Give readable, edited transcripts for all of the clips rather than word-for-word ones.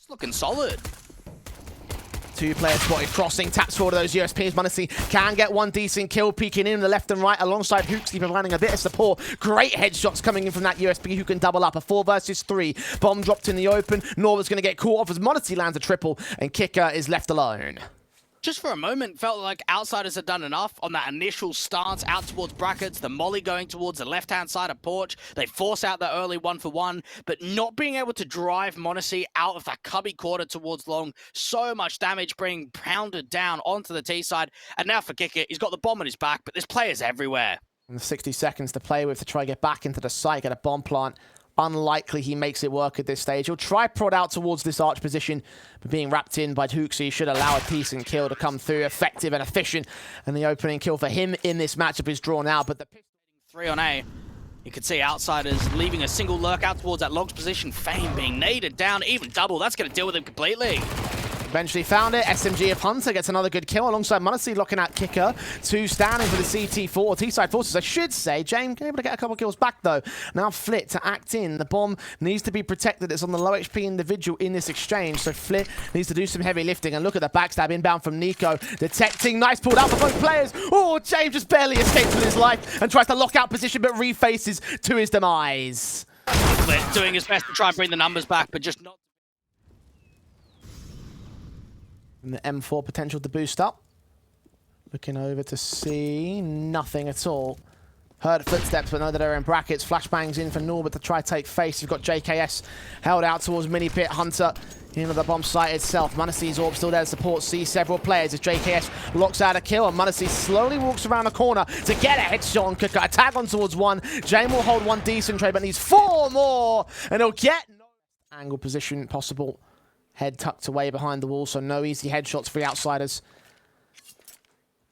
It's looking solid. Two players spotted crossing, taps forward to those USPs. m0NESY can get one decent kill, peeking in the left and right alongside HooXi, providing a bit of support. Great headshots coming in from that USP who can double up. A 4 versus 3. Bomb dropped in the open. Norva's going to get caught off as m0NESY lands a triple, and Kicker is left alone. Just for a moment, felt like Outsiders had done enough on that initial stance out towards brackets, the molly going towards the left-hand side of Porch. They force out the early 1-for-1, but not being able to drive m0NESY out of that cubby quarter towards long. So much damage being pounded down onto the T side. And now for Kicker, he's got the bomb on his back, but there's players everywhere. And 60 seconds to play with to try and get back into the site, get a bomb plant. Unlikely he makes it work at this stage. He'll try prod out towards this arch position, but being wrapped in by HooXi should allow a decent kill to come through, effective and efficient. And the opening kill for him in this matchup is drawn out, but the 3 on A. You can see Outsiders leaving a single lurk out towards that Logs position. Fame being naded down, even double. That's going to deal with him completely. Eventually found it. SMG of Hunter gets another good kill alongside m0NESY looking at Kicker. 2 standing for the CT4, T-side forces, I should say. James able to get a couple kills back though. Now Flit to act in. The bomb needs to be protected. It's on the low HP individual in this exchange. So Flit needs to do some heavy lifting. And look at the backstab inbound from Nico. Detecting. Nice pulled out for both players. Oh, James just barely escapes with his life and tries to lock out position, but refaces to his demise. Flit doing his best to try and bring the numbers back, but just not. And the M4 potential to boost up. Looking over to see nothing at all. Heard footsteps, but know that they're in brackets. Flashbangs in for Norbert to try take face. You've got JKS held out towards Mini Pit. Hunter into the bomb site itself. m0NESY's orb still there to support. See several players as JKS locks out a kill, and m0NESY slowly walks around the corner to get a headshot on Kicker. A tag on towards 1. Jane will hold 1 decent trade, but needs 4 more, and he'll get no angle position possible. Head tucked away behind the wall, so no easy headshots for the Outsiders.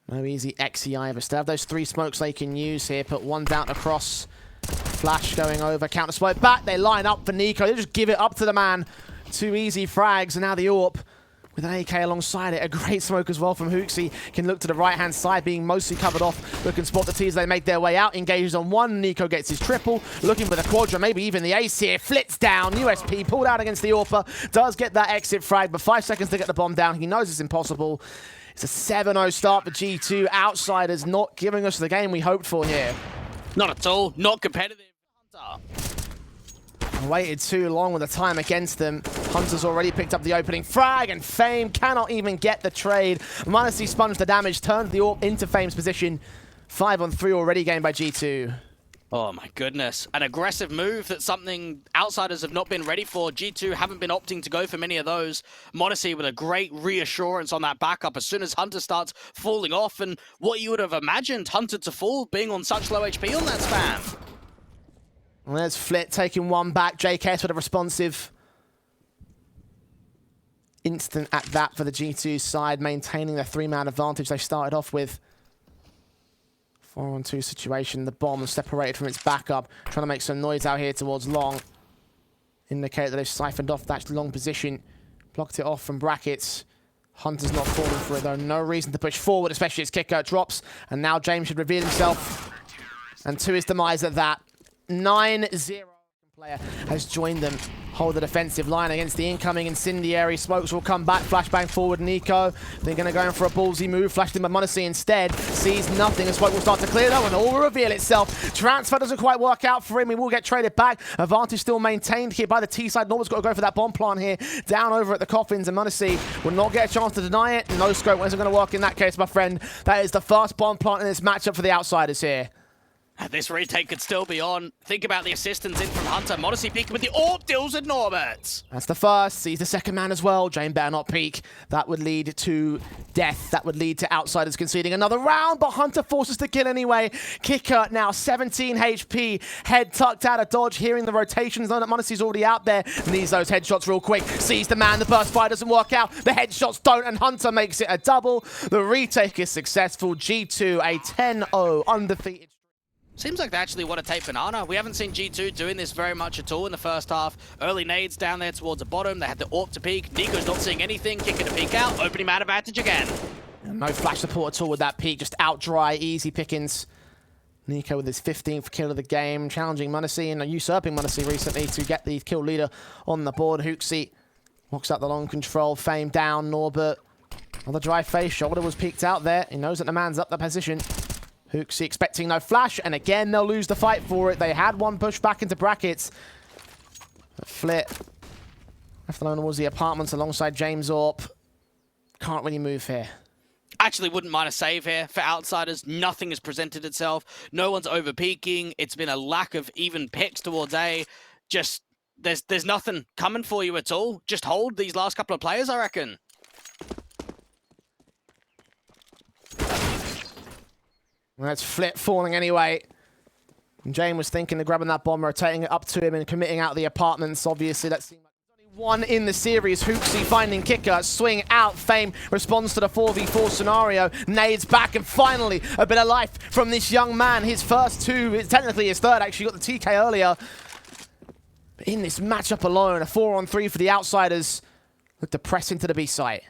No easy XE either. Still have those 3 smokes they can use here. Put 1 down across. Flash going over. Counter smoke back. They line up for Nico. They just give it up to the man. 2 easy frags, and now the AWP with an AK alongside it. A great smoke as well from HooXi. Can look to the right-hand side, being mostly covered off. But can spot the T's. They make their way out. Engages on 1. Nico gets his triple. Looking for the quadra, maybe even the ace here. Flits down. USP pulled out against the AWPer. Does get that exit frag, but 5 seconds to get the bomb down. He knows it's impossible. It's a 7-0 start for G2. Outsiders not giving us the game we hoped for here. Not at all. Not competitive. Hunter. Waited too long with the time against them. Hunter's already picked up the opening frag, and Fame cannot even get the trade. m0NESY sponged the damage, turned the AWP into Fame's position. 5 on 3 already gained by G2. Oh my goodness. An aggressive move. That's something Outsiders have not been ready for. G2 haven't been opting to go for many of those. m0NESY with a great reassurance on that backup as soon as Hunter starts falling off, and what you would have imagined Hunter to fall, being on such low HP on that spam. And there's Flit taking 1 back. JKS with a responsive instant at that for the G2 side, maintaining the 3-man advantage they started off with. 4-on-2 situation. The bomb separated from its backup, trying to make some noise out here towards long. Indicate that they've siphoned off that long position, blocked it off from brackets. Hunter's not falling for it though. No reason to push forward, especially as Kicker drops. And now James should reveal himself. And to his demise at that. 9-0 player has joined them. Hold the defensive line against the incoming incendiary. Smokes will come back. Flashbang forward, Nico. They're going to go in for a ballsy move. Flashed in by m0NESY instead. Sees nothing. And Smoke will start to clear though, and all will reveal itself. Transfer doesn't quite work out for him. He will get traded back. Advantage still maintained here by the T side. Norman's got to go for that bomb plant here. Down over at the coffins, and m0NESY will not get a chance to deny it. No scope isn't going to work in that case, my friend. That is the first bomb plant in this matchup for the Outsiders here. This retake could still be on. Think about the assistance in from Hunter. m0NESY peeking with the AWP, deals with Norbert. That's the first. Sees the second man as well. Jane better not peek. That would lead to death. That would lead to Outsiders conceding another round, but Hunter forces the kill anyway. Kicker now 17 HP. Head tucked out of dodge, hearing the rotations. Know that m0NESY's already out there. Needs those headshots real quick. Sees the man. The burst fire doesn't work out. The headshots don't, and Hunter makes it a double. The retake is successful. G2 a 10-0 undefeated. Seems like they actually want to take Banana. We haven't seen G2 doing this very much at all in the first half. Early nades down there towards the bottom. They had the AWP to peek. Nico's not seeing anything. Kicker to peek out. Opening man advantage again. No flash support at all with that peek. Just out dry, easy pickings. Nico with his 15th kill of the game. Challenging m0NESY and usurping m0NESY recently to get the kill leader on the board. HooXi Walks out the long control. Fame down. Norbert. Another dry face. Shoulder was peeked out there. He knows that the man's up the position. Hooksy expecting no flash. And again, they'll lose the fight for it. They had one push back into brackets. But Flit left alone towards the apartments alongside James Orp. Can't really move here. Actually wouldn't mind a save here for Outsiders. Nothing has presented itself. No one's over peeking. It's been a lack of even picks towards A. Just, there's nothing coming for you at all. Just hold these last couple of players, I reckon. Well, that's Flit falling anyway. And Jane was thinking of grabbing that bomb, rotating it up to him and committing out the apartments. Obviously, that seemed like there's only one in the series. Hooksy finding kicker, swing out. Fame responds to the 4v4 scenario. Nades back, and finally a bit of life from this young man. His first two, technically his third, actually got the TK earlier. But in this matchup alone, a 4-on-3 for the Outsiders. Look to press into the B site.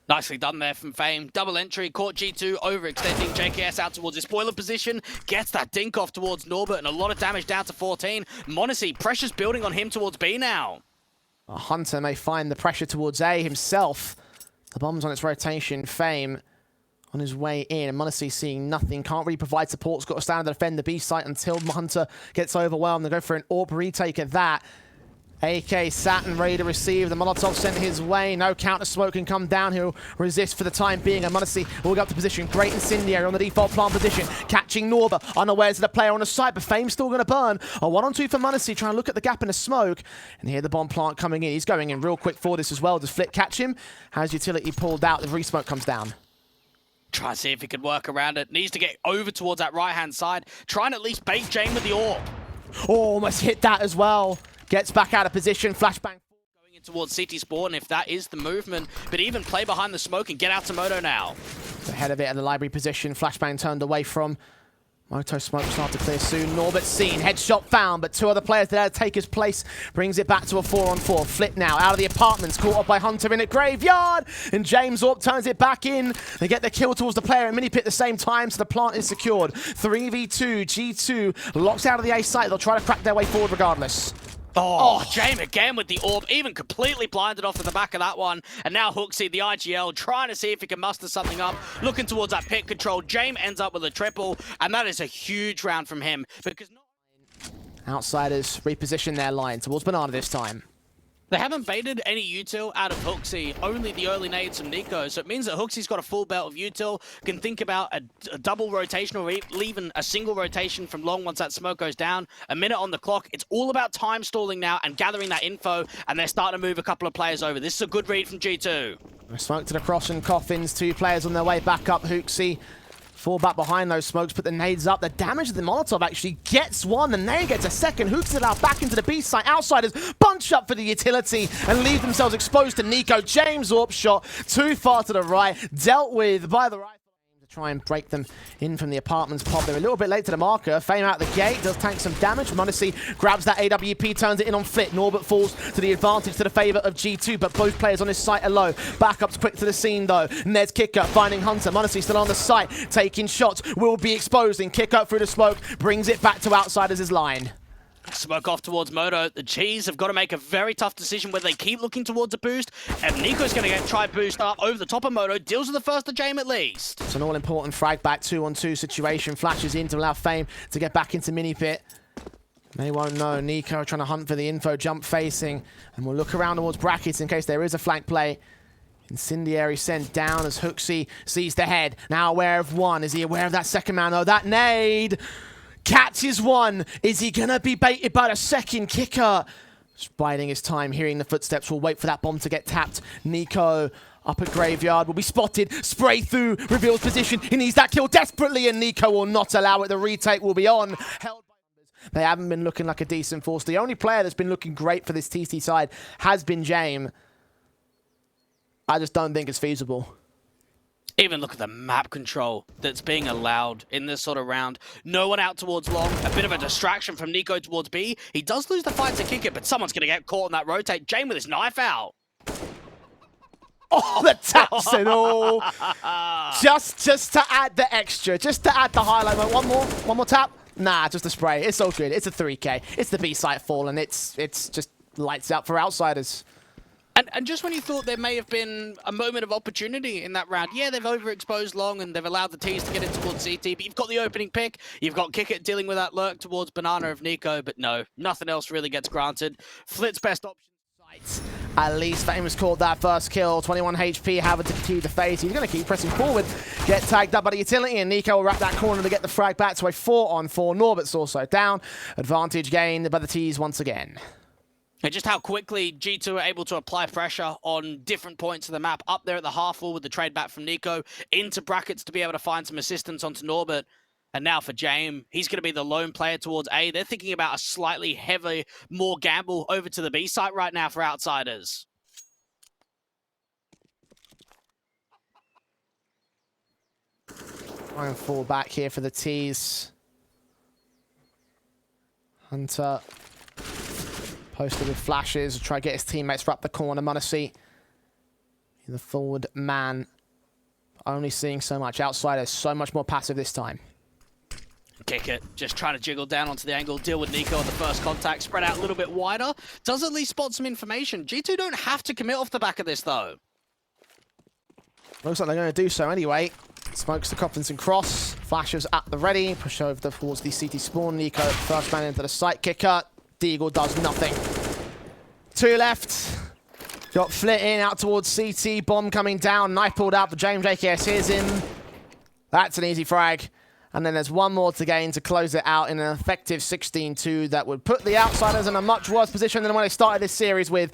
Nicely done there from Fame. Double entry, caught G2, overextending JKS out towards his spoiler position. Gets that dink off towards Norbert, and a lot of damage down to 14. Monacy, pressure's building on him towards B now. Hunter may find the pressure towards A himself. The bomb's on its rotation. Fame on his way in. And Monacy seeing nothing. Can't really provide support. Has got to stand to defend the B site until Hunter gets overwhelmed. They go for an AWP retake at that. AK sat and ready to receive. The Molotov sent his way. No counter smoke can come down. He'll resist for the time being. And Monacy will get up to position. Great incendiary on the default plant position. Catching Norbert. Unawares of the player on the side, but Fame's still going to burn. A 1-on-2 for Monacy, trying to look at the gap in the smoke. And here the bomb plant coming in. He's going in real quick for this as well. Does Flit catch him? Has utility pulled out. The re-smoke comes down. Try and see if he can work around it. Needs to get over towards that right-hand side. Try and at least bait Jane with the AWP. Oh, almost hit that as well. Gets back out of position. Flashbang. Going in towards City Spawn, if that is the movement. But even play behind the smoke and get out to Moto now. Ahead of it at the library position. Flashbang turned away from Moto. Smoke start to clear soon. Norbert seen. Headshot found, but two other players there to take his place. Brings it back to a 4-on-4. Flit now out of the apartments. Caught up by Hunter in a graveyard. And James Orp turns it back in. They get the kill towards the player and mini pit at the same time, so the plant is secured. 3v2. G2 locks out of the A site. They'll try to crack their way forward regardless. Oh, Jame again with the AWP, even completely blinded off at the back of that one. And now Hooksy, the IGL, trying to see if he can muster something up, looking towards that pit control. Jame ends up with a triple, and that is a huge round from him. Because Outsiders reposition their line towards Banana this time. they haven't baited any util out of Hooksy, only the early nades from Nico. So it means that Hooksy's got a full belt of util, can think about a double rotation or even a single rotation from long once that smoke goes down. A minute on the clock. It's all about time stalling now and gathering that info, and they're starting to move a couple of players over. This is a good read from G2. Smoke to the cross and coffins. Two players on their way back up. Hooksy fall back behind those smokes, put the nades up. The damage of the Molotov actually gets one. The nade gets a second. Hooks it out back into the B site. Outsiders bunch up for the utility and leave themselves exposed to Nico. James Orp shot too far to the right. Dealt with by the right. To try and break them in from the apartments pop. They're a little bit late to the marker. Fame out the gate. Does tank some damage. Monacy grabs that AWP, turns it in on Flit. Norbert falls to the advantage to the favor of G2, but both players on his site are low. Backup's quick to the scene though. Ned's kicker finding Hunter. Monacy still on the site, taking shots. Will be exposed and kick up through the smoke. Brings it back to Outsiders' line. Smoke off towards Moto. The G's have got to make a very tough decision whether they keep looking towards a boost. And Nico's going to try boost up over the top of Moto. Deals with the first to Jame at least. It's an all-important frag back 2-on-2 situation. Flashes in to allow Fame to get back into mini pit. They won't know. Nico trying to hunt for the info, jump facing. And we'll look around towards brackets in case there is a flank play. Incendiary sent down as Hooksy sees the head. Now aware of one. Is he aware of that second man though? That nade catches one. Is he going to be baited by the second kicker? Just biding his time, hearing the footsteps. Will wait for that bomb to get tapped. Nico up at graveyard will be spotted. Spray through, reveals position. He needs that kill desperately, and Nico will not allow it. The retake will be on. Held by numbers. They haven't been looking like a decent force. The only player that's been looking great for this TC side has been Jame. I just don't think it's feasible. Even look at the map control that's being allowed in this sort of round. No one out towards long. A bit of a distraction from Nico towards B. He does lose the fight to kick it, but someone's going to get caught on that rotate. Jame with his knife out. Oh, the taps and all. just to add the extra. Just to add the highlight. One more tap. Nah, just a spray. It's so good. It's a 3K. It's the B site fall, and it's just lights out for Outsiders. And just when you thought there may have been a moment of opportunity in that round, yeah, they've overexposed long and they've allowed the T's to get in towards CT, but you've got the opening pick, you've got Kickit dealing with that lurk towards Banana of Nico, but no, nothing else really gets granted. Flit's best option. At least Famous caught that first kill. 21 HP, Howard to continue the phase. He's going to keep pressing forward. Get tagged up by the utility, and Nico will wrap that corner to get the frag back to a 4-on-4. Norbert's also down. Advantage gained by the T's once again. And just how quickly G2 are able to apply pressure on different points of the map. Up there at the half wall with the trade back from Nico, into brackets to be able to find some assistance onto Norbert. And now for James, he's going to be the lone player towards A. They're thinking about a slightly heavy, more gamble over to the B site right now for Outsiders. Try and fall back here for the T's. Hunter posted with flashes, try to get his teammates up the corner. Munacy, the forward man, only seeing so much. Outsiders, so much more passive this time. Kickit, just trying to jiggle down onto the angle, deal with Nico on the first contact, spread out a little bit wider. Does at least spot some information. G2 don't have to commit off the back of this, though. Looks like they're going to do so anyway. Smokes the Coplinson cross, flashes at the ready, push over towards the CT spawn. Nico, first man into the site kicker. Deagle does nothing. 2 left. Got Flit in, out towards CT. Bomb coming down. Knife pulled out for James JKS. Here's him. That's an easy frag. And then there's one more to gain to close it out in an effective 16-2 that would put the Outsiders in a much worse position than when they started this series with.